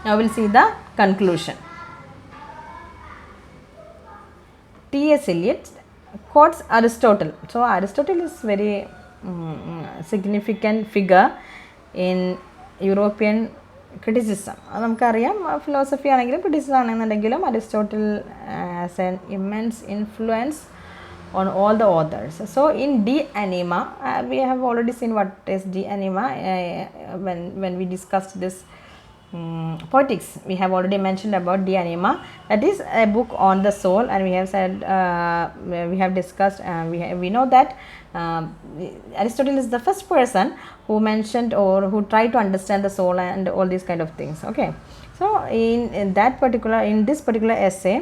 Now we'll see the conclusion. T.S. Eliot quotes Aristotle. So Aristotle is very significant figure in European criticism. Philosophy and criticism, Aristotle has an immense influence on all the authors. So in De Anima, we have already seen what is De Anima when we discussed this poetics. We have already mentioned about De Anima. That is a book on the soul, and we have said we have discussed we know that Aristotle is the first person who mentioned or who tried to understand the soul and all these kind of things. Okay, so in this particular essay,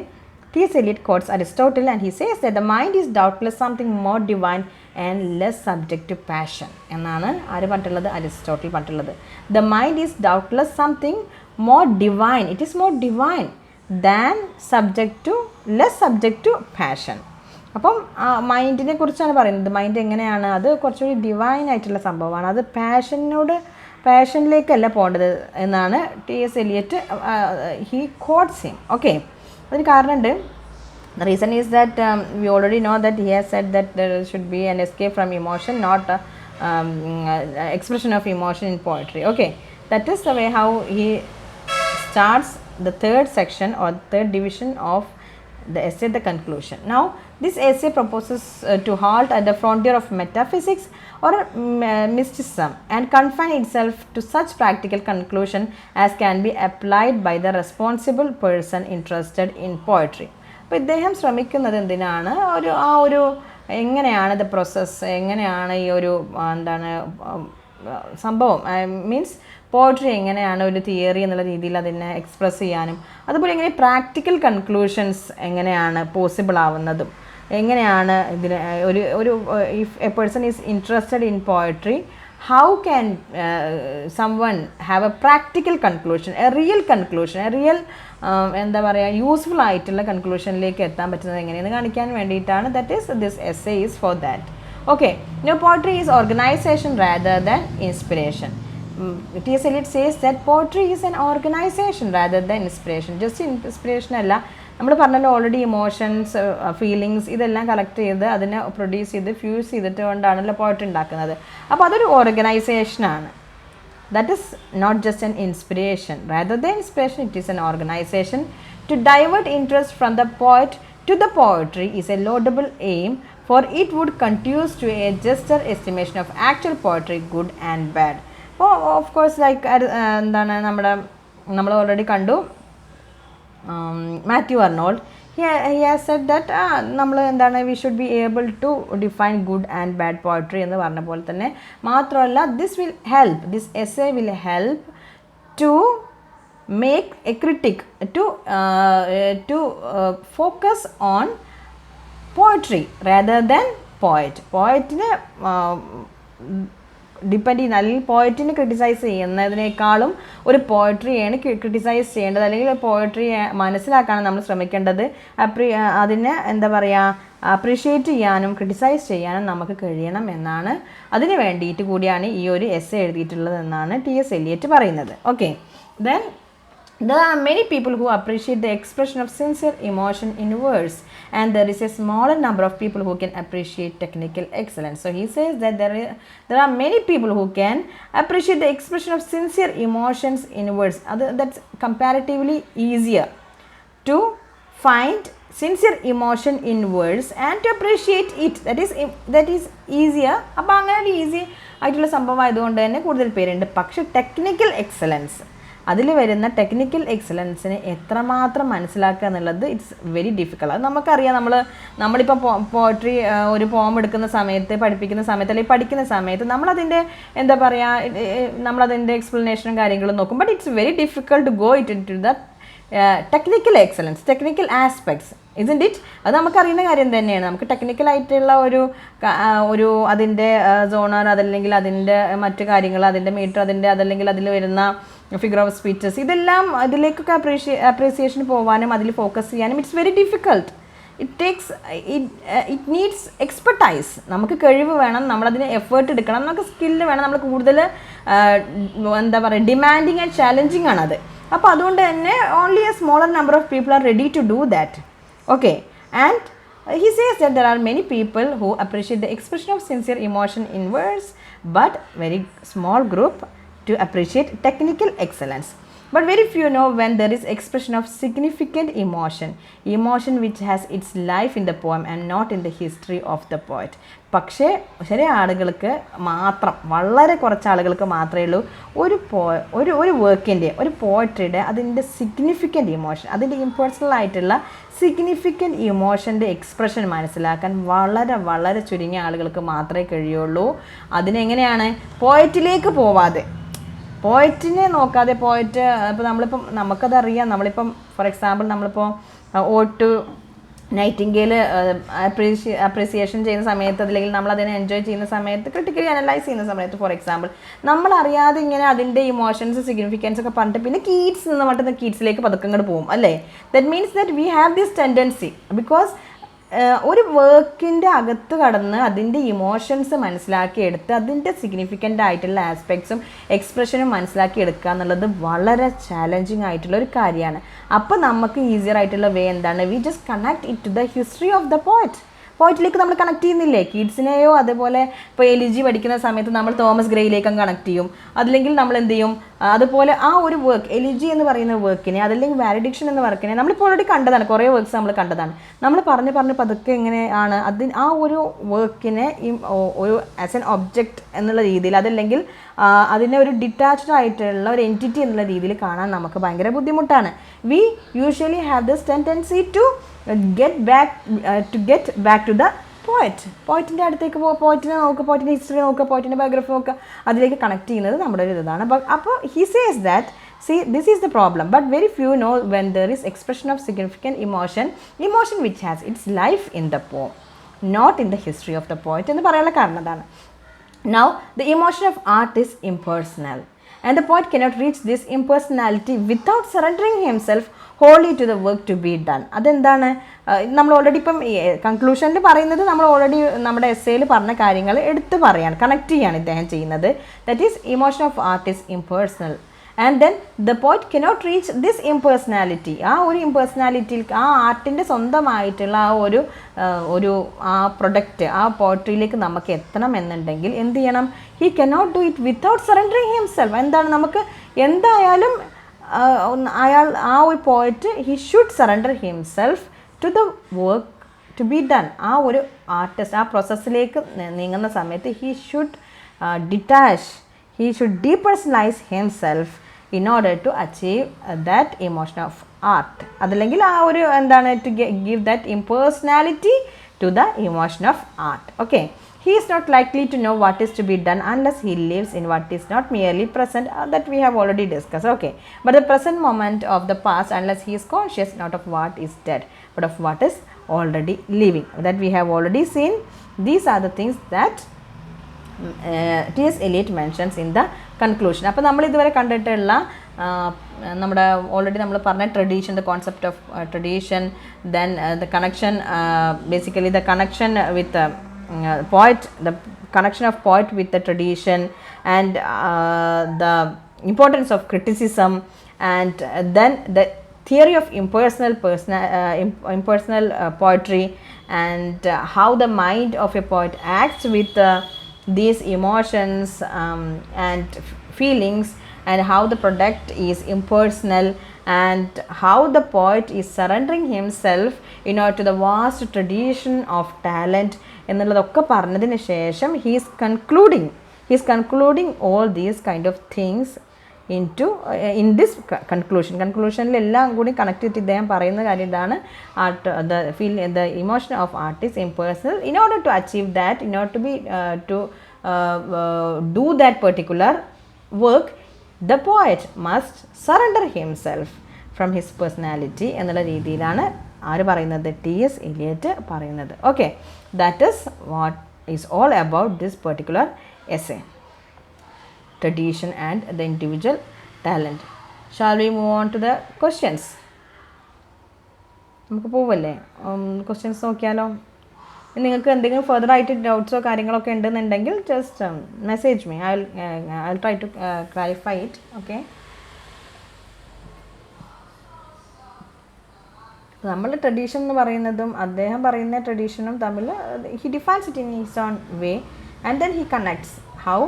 T.S. Eliot quotes Aristotle, and he says that the mind is doubtless something more divine and less subject to passion. Aristotle. The mind is doubtless something more divine. It is more divine than less subject to passion. അപ്പം മൈൻഡിനെ കുറിച്ചാണ് പറയുന്നത്. Mind എങ്ങനെയാണ്, അത് കുറച്ചുകൂടി divine ആയിട്ടുള്ള സംഭവമാണ്. അത് പാഷനിലേക്കല്ല പോകേണ്ടത് എന്നാണ് T.S. Eliot he quotes him. Okay, അതിന് കാരണമുണ്ട്. The reason is that we already know that he has said that there should be an escape from emotion, not expression of emotion in poetry. Okay, that is the way how he starts the third section or third division of the essay, the conclusion. Now this essay proposes to halt at the frontier of metaphysics or mysticism and confine itself to such practical conclusion as can be applied by the responsible person interested in poetry. അപ്പോൾ ഇദ്ദേഹം ശ്രമിക്കുന്നത് എന്തിനാണ്, ഒരു എങ്ങനെയാണ് the process, എങ്ങനെയാണ് ഈ ഒരു എന്താണ് സംഭവം, മീൻസ് പോയട്രി എങ്ങനെയാണ് ഒരു തിയറി എന്നുള്ള രീതിയിൽ അതിനെ എക്സ്പ്രസ് ചെയ്യാനും, അതുപോലെ എങ്ങനെ പ്രാക്ടിക്കൽ കൺക്ലൂഷൻസ് എങ്ങനെയാണ് പോസിബിൾ ആവുന്നതും, എങ്ങനെയാണ് ഇതിന് ഒരു if A person is interested in poetry, how can someone have a practical conclusion, a real conclusion, a real എന്താ പറയുക യൂസ്ഫുൾ ആയിട്ടുള്ള കൺക്ലൂഷനിലേക്ക് എത്താൻ പറ്റുന്നത് എങ്ങനെയെന്ന് കാണിക്കാൻ വേണ്ടിയിട്ടാണ്. That is this essay is for that. Okay, poetry is organisation rather than inspiration. T.S. Eliot says that poetry is an organization rather than inspiration. Just inspiration അല്ല, നമ്മൾ പറഞ്ഞല്ലോ ഓൾറെഡി ഇമോഷൻസ്, ഫീലിങ്സ് ഇതെല്ലാം കളക്ട് ചെയ്ത് അതിനെ produce ചെയ്ത് fuse ചെയ്തിട്ട് കൊണ്ടാണല്ലോ poetry ഉണ്ടാക്കുന്നത്. അപ്പോൾ അതൊരു ഓർഗനൈസേഷനാണ്. That is not just an inspiration. Rather than inspiration, it is an organization. To divert interest from the poet to the poetry is a laudable aim, for it would conduce to a juster estimation of actual poetry, good and bad. Of course, like എന്താണ് നമ്മൾ already കണ്ടു Matthew Arnold. He has said that നമ്മൾ എന്താണ് we should be able to define good and bad poetry എന്ന് പറഞ്ഞ പോലെ തന്നെ മാത്രമല്ല this essay will help to make a critic to focus on poetry rather than poetനെ depend ചെയ്യുന്ന അല്ലെങ്കിൽ പോയറ്റിനെ ക്രിട്ടിസൈസ് ചെയ്യുന്നതിനേക്കാളും ഒരു പോയട്രിയാണ് ക്രിട്ടിസൈസ് ചെയ്യേണ്ടത്, അല്ലെങ്കിൽ പോയട്രി മനസ്സിലാക്കാനാണ് നമ്മൾ ശ്രമിക്കേണ്ടത്. അതിനെ എന്താ പറയുക, അപ്രീഷിയേറ്റ് ചെയ്യാനും ക്രിട്ടിസൈസ് ചെയ്യാനും നമുക്ക് കഴിയണം എന്നാണ്, അതിന് വേണ്ടിയിട്ട് കൂടിയാണ് ഈ ഒരു എസ്സേ എഴുതിയിട്ടുള്ളത് എന്നാണ് T.S. Eliot പറയുന്നത്. Okay, then there are many people who appreciate the expression of sincere emotion in words, and there is a smaller number of people who can appreciate technical excellence. So he says that there are many people who can appreciate the expression of sincere emotions in words. That's comparatively easier to find sincere emotion in words and to appreciate it. That is easier. അപ്പോൾ അങ്ങനെ easy ആയിട്ടുള്ള സംഭവം ആയതുകൊണ്ട് തന്നെ കൂടുതൽ പേരുണ്ട്. പക്ഷേ technical excellence, അതിൽ വരുന്ന ടെക്നിക്കൽ എക്സലൻസിനെ എത്രമാത്രം മനസ്സിലാക്കുക എന്നുള്ളത് ഇറ്റ്സ് വെരി ഡിഫിക്കൽട്ട്. അത് നമുക്കറിയാം. നമ്മളിപ്പോൾ പോയട്രി ഒരു പോം എടുക്കുന്ന സമയത്ത്, പഠിപ്പിക്കുന്ന സമയത്ത്, അല്ലെങ്കിൽ പഠിക്കുന്ന സമയത്ത് നമ്മളതിൻ്റെ എന്താ പറയുക, നമ്മളതിൻ്റെ എക്സ്പ്ലനേഷനും കാര്യങ്ങളും നോക്കും. But it's very difficult to go to the technical excellence, technical aspects, isn't it? അത് നമുക്കറിയുന്ന കാര്യം തന്നെയാണ്. നമുക്ക് ടെക്നിക്കലായിട്ടുള്ള ഒരു അതിൻ്റെ സോണർ, അതല്ലെങ്കിൽ അതിൻ്റെ മറ്റു കാര്യങ്ങൾ, അതിൻ്റെ മീറ്റർ, അതല്ലെങ്കിൽ അതിൽ വരുന്ന ഫിഗർ ഓഫ് സ്പീച്ചസ്, ഇതെല്ലാം അതിലേക്കൊക്കെ അപ്രീസിയേഷൻ പോകാനും അതിൽ ഫോക്കസ് ചെയ്യാനും it's very difficult. It needs expertise. നമുക്ക് കഴിവ് വേണം, നമ്മളതിന് എഫേർട്ട് എടുക്കണം, നമുക്ക് സ്കില്ല് വേണം, നമ്മൾ കൂടുതൽ എന്താ പറയുക ഡിമാൻഡിങ് ആൻഡ് ചാലഞ്ചിങ് ആണത്. അപ്പോൾ അതുകൊണ്ട് തന്നെ only a smaller number of people are ready to do that. Okay, and he says that there are many people who appreciate the expression of sincere emotion in words, but very small group to appreciate technical excellence. But very few know when there is expression of significant emotion which has its life in the poem and not in the history of the poet. പക്ഷേ ചില ആളുകൾക്ക് മാത്രം, വളരെ കുറച്ച് ആളുകൾക്ക് മാത്രമേ ഉള്ളൂ ഒരു വർക്കിൻ്റെ, ഒരു പോയട്രിയുടെ അതിൻ്റെ സിഗ്നിഫിക്കൻ്റ് ഇമോഷൻ, അതിൻ്റെ ഇംപേഴ്സണൽ ആയിട്ടുള്ള സിഗ്നിഫിക്കൻ്റ് ഇമോഷൻ്റെ എക്സ്പ്രഷൻ മനസ്സിലാക്കാൻ വളരെ വളരെ ചുരുങ്ങിയ ആളുകൾക്ക് മാത്രമേ കഴിയുള്ളൂ. അതിനെങ്ങനെയാണ്? പോയറ്റിലേക്ക് പോവാതെ, പോയറ്റിനെ നോക്കാതെ, പോയറ്റ് ഇപ്പോൾ നമ്മളിപ്പം നമുക്കതറിയാം. നമ്മളിപ്പം ഫോർ എക്സാമ്പിൾ നമ്മളിപ്പോൾ ഓട്ട് നൈറ്റിംഗേൽ അപ്രീസിയേഷൻ ചെയ്യുന്ന സമയത്ത്, അല്ലെങ്കിൽ നമ്മളതിനെ എൻജോയ് ചെയ്യുന്ന സമയത്ത്, ക്രിട്ടിക്കലി അനലൈസ് ചെയ്യുന്ന സമയത്ത് ഫോർ എക്സാമ്പിൾ നമ്മളറിയാതെ ഇങ്ങനെ അതിൻ്റെ ഇമോഷൻസ് സിഗ്നിഫിക്കൻസ് ഒക്കെ പറഞ്ഞിട്ട് പിന്നെ കീറ്റ്സ് നിന്ന് മറ്റുന്ന കീറ്റ്സിലേക്ക് പതുക്കെ അങ്ങോട്ട് പോകും അല്ലേ. That means that we have this tendency because ഒരു വർക്കിൻ്റെ അകത്ത് കടന്ന് അതിൻ്റെ ഇമോഷൻസ് മനസ്സിലാക്കിയെടുത്ത് അതിൻ്റെ സിഗ്നിഫിക്കൻ്റ് ആയിട്ടുള്ള ആസ്പെക്ട്സും എക്സ്പ്രഷനും മനസ്സിലാക്കിയെടുക്കുക എന്നുള്ളത് വളരെ ചാലഞ്ചിങ് ആയിട്ടുള്ള ഒരു കാര്യമാണ്. അപ്പോൾ നമുക്ക് ഈസിയർ ആയിട്ടുള്ള വേ എന്താണ്? We just connect it to the history of the പോയറ്റിലേക്ക് നമ്മൾ കണക്ട് ചെയ്യുന്നില്ലേ? കിഡ്സിനെയോ അതുപോലെ ഇപ്പോൾ എലിജി പഠിക്കുന്ന സമയത്ത് നമ്മൾ തോമസ് ഗ്രേയിലേക്കും കണക്ട് ചെയ്യും. അതില്ലെങ്കിൽ നമ്മൾ എന്ത് ചെയ്യും? അതുപോലെ ആ ഒരു വർക്ക്, എലിജി എന്ന് പറയുന്ന വർക്കിനെ, അതല്ലെങ്കിൽ വാലിഡിക്ഷൻ എന്ന വർക്കിനെ നമ്മളിപ്പോൾ ഓൾറെഡി കണ്ടതാണ്, കുറേ വർക്ക്സ് നമ്മൾ കണ്ടതാണ്. നമ്മൾ പറഞ്ഞ് പതുക്കെ എങ്ങനെയാണ് ആ ഒരു വർക്കിനെ ഒരു ആസ് എൻ ഒബ്ജക്റ്റ് എന്നുള്ള രീതിയിൽ, അതല്ലെങ്കിൽ അതിനെ ഒരു ഡിറ്റാച്ച്ഡ് ആയിട്ടുള്ള ഒരു എൻറ്റിറ്റി എന്നുള്ള രീതിയിൽ കാണാൻ നമുക്ക് ഭയങ്കര ബുദ്ധിമുട്ടാണ്. We usually have this tendency to get back to the poet. പോയിറ്റിൻ്റെ അടുത്തേക്ക് പോയിറ്റിനെ നോക്കുക, പോയിറ്റിൻ്റെ ഹിസ്റ്ററി നോക്കുക, പോയിറ്റിൻ്റെ ബയോഗ്രഫി നോക്കുക, അതിലേക്ക് കണക്ട് ചെയ്യുന്നത് നമ്മുടെ ഒരു ഇതാണ്. അപ്പോൾ he says that, see, this is the problem, but very few know when there is expression of significant emotion which has its life in the poem, not in the history of the poet എന്ന് പറയാനുള്ള കാരണം അതാണ്. Now the emotion of art is impersonal, and the poet cannot reach this impersonality without surrendering himself wholly to the work to be done. അതെന്താണ്? നമ്മൾ already ഇപ്പം കൺക്ലൂഷനിൽ പറയുന്നത് നമ്മൾ already നമ്മുടെ എസ്സേയിൽ പറഞ്ഞ കാര്യങ്ങൾ എടുത്ത് പറയാണ്, കണക്ട് ചെയ്യാണ് ഇദ്ദേഹം ചെയ്യുന്നത്. That is emotion of art is impersonal, and then the poet cannot reach this impersonality. ആ ഒരു ഇംപേഴ്സണാലിറ്റിയിൽ, ആ ആർട്ടിൻ്റെ സ്വന്തമായിട്ടുള്ള ആ പ്രൊഡക്റ്റ്, ആ പോയട്രിയിലേക്ക് നമുക്ക് എത്തണം എന്നുണ്ടെങ്കിൽ എന്ത് ചെയ്യണം? He cannot do it without surrendering himself. എന്താണ്? നമുക്ക് എന്തായാലും ആ ഒരു poet he should surrender himself to the work to be done. ആ ഒരു ആർട്ടിസ്റ്റ് ആ പ്രോസസ്സിലേക്ക് നീങ്ങുന്ന സമയത്ത് he should detach, he should depersonalise himself in order to achieve that emotion of art. അതല്ലെങ്കിൽ ആ ഒരു എന്താണ്, to give that impersonality to the emotion of art. Okay, he is not likely to know what is to be done unless he lives in what is not merely present, that we have already discussed. Okay, but the present moment of the past, unless he is conscious not of what is dead but of what is already living, that we have already seen. These are the things that S Eliot mentions in the conclusion. അപ്പോൾ നമ്മൾ ഇതുവരെ കണ്ടിട്ടുള്ള നമ്മുടെ already നമ്മൾ പറഞ്ഞ tradition, the concept of tradition, then the connection, basically the connection with poet, the connection of poet with the tradition, and the importance of criticism, and then the theory of impersonal poetry, and how the mind of a poet acts with these emotions and feelings, and how the product is impersonal, and how the poet is surrendering himself in order to the vast tradition of talent എന്നുള്ളതൊക്കെ പറഞ്ഞതിന് ശേഷം he's concluding all these kind of things in this കൺക്ലൂഷനിലെല്ലാം കൂടി connect ചെയ്തിട്ട് ഇദ്ദേഹം പറയുന്ന കാര്യം ഇതാണ്. Art, the emotion of art is impersonal. In order to achieve that, in order to be to do that particular work, the poet must surrender himself from his personality എന്നുള്ള രീതിയിലാണ് ആര് പറയുന്നത്? TS Eliot പറയുന്നത്. Okay, that is what is all about this particular essay, tradition and the individual talent. Shall we move on to the questions? നമുക്ക് പോവല്ലേ? Questions നോക്കിയാലോ? നിങ്ങൾക്ക് എന്തെങ്കിലും ഫർദർ ആയിട്ട് ഡൗട്ട്സോ കാര്യങ്ങളൊക്കെ ഉണ്ടെന്നുണ്ടെങ്കിൽ just message me. I will try to clarify it. Okay, നമ്മളുടെ ട്രഡീഷൻ എന്ന് പറയുന്നതും അദ്ദേഹം പറയുന്ന ട്രഡീഷനും തമ്മിൽ he defines it in his own way and then he connects how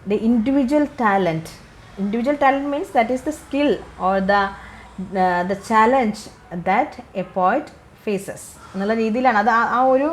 the individual talent means that is the skill or the challenge that a poet faces എന്നുള്ള രീതിയിലാണ് അത് ആ ഒരു